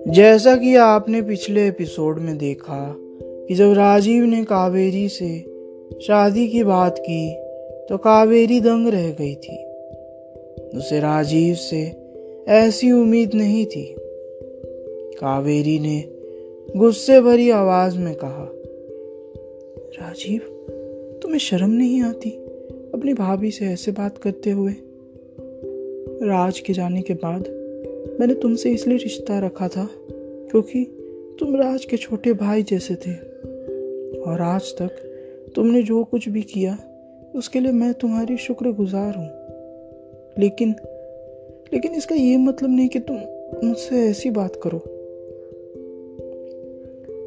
जैसा कि आपने पिछले एपिसोड में देखा कि जब राजीव ने कावेरी से शादी की बात की तो कावेरी दंग रह गई थी। उसे राजीव से ऐसी उम्मीद नहीं थी। कावेरी ने गुस्से भरी आवाज में कहा, राजीव, तुम्हें शर्म नहीं आती अपनी भाभी से ऐसे बात करते हुए? राज के जाने के बाद मैंने तुमसे इसलिए रिश्ता रखा था क्योंकि तुम राज के छोटे भाई जैसे थे, और आज तक तुमने जो कुछ भी किया उसके लिए मैं तुम्हारी शुक्रगुजार हूँ। लेकिन इसका ये मतलब नहीं कि तुम मुझसे ऐसी बात करो।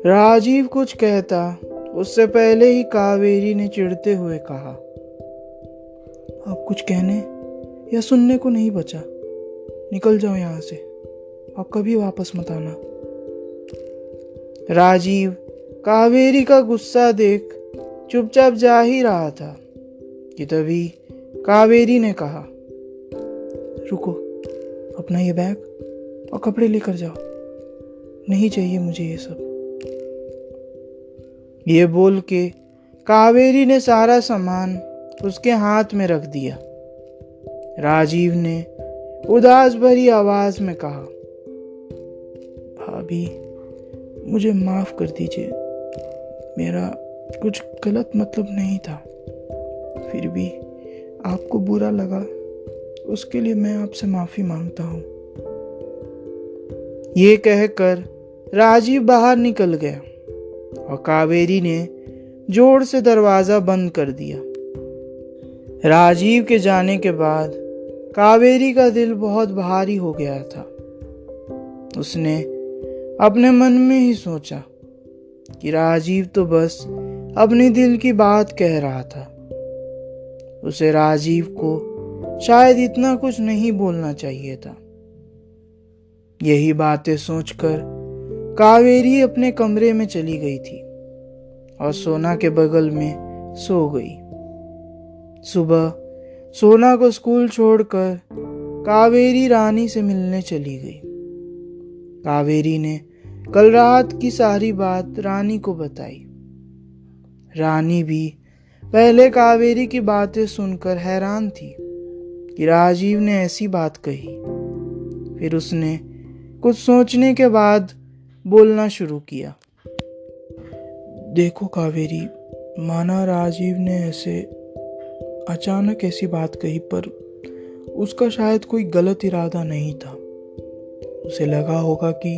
राजीव कुछ कहता उससे पहले ही कावेरी ने चिढ़ते हुए कहा, अब कुछ कहने या सुनने को नहीं बचा। निकल जाओ यहाँ से, अब कभी वापस मत आना। राजीव कावेरी का गुस्सा देख चुपचाप जा ही रहा था कि तभी कावेरी ने कहा, रुको, अपना ये बैग और कपड़े लेकर जाओ, नहीं चाहिए मुझे ये सब। ये बोल के कावेरी ने सारा सामान उसके हाथ में रख दिया। राजीव ने उदास भरी आवाज में कहा, भाभी, मुझे माफ कर दीजिए, मेरा कुछ गलत मतलब नहीं था। फिर भी आपको बुरा लगा, उसके लिए मैं आपसे माफी मांगता हूँ। ये कहकर राजीव बाहर निकल गया और कावेरी ने जोर से दरवाजा बंद कर दिया। राजीव के जाने के बाद कावेरी का दिल बहुत भारी हो गया था। उसने अपने मन में ही सोचा कि राजीव तो बस अपने दिल की बात कह रहा था। उसे राजीव को शायद इतना कुछ नहीं बोलना चाहिए था। यही बातें सोचकर कावेरी अपने कमरे में चली गई थी और सोना के बगल में सो गई। सुबह सोना को स्कूल छोड़कर कावेरी रानी से मिलने चली गई। कावेरी ने कल रात की सारी बात रानी को बताई। रानी भी पहले कावेरी की बातें सुनकर हैरान थी कि राजीव ने ऐसी बात कही। फिर उसने कुछ सोचने के बाद बोलना शुरू किया, देखो कावेरी, माना राजीव ने ऐसे अचानक ऐसी बात कही, पर उसका शायद कोई गलत इरादा नहीं था। उसे लगा होगा कि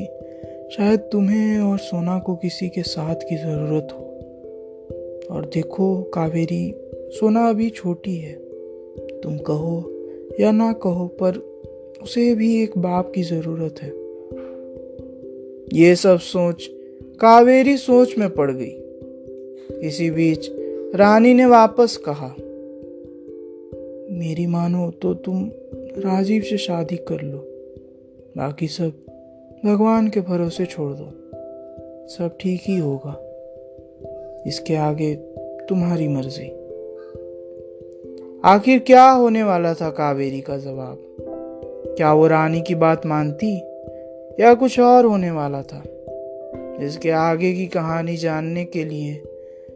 शायद तुम्हें और सोना को किसी के साथ की ज़रूरत हो। और देखो कावेरी, सोना अभी छोटी है, तुम कहो या ना कहो, पर उसे भी एक बाप की ज़रूरत है। ये सब सोच कावेरी सोच में पड़ गई। इसी बीच रानी ने वापस कहा, मेरी मानो तो तुम राजीव से शादी कर लो, बाकी सब भगवान के भरोसे छोड़ दो, सब ठीक ही होगा। इसके आगे तुम्हारी मर्जी। आखिर क्या होने वाला था कावेरी का जवाब? क्या वो रानी की बात मानती या कुछ और होने वाला था? इसके आगे की कहानी जानने के लिए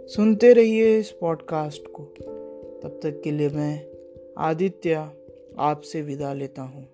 सुनते रहिए इस पॉडकास्ट को। तब तक के लिए मैं आदित्य आपसे विदा लेता हूँ।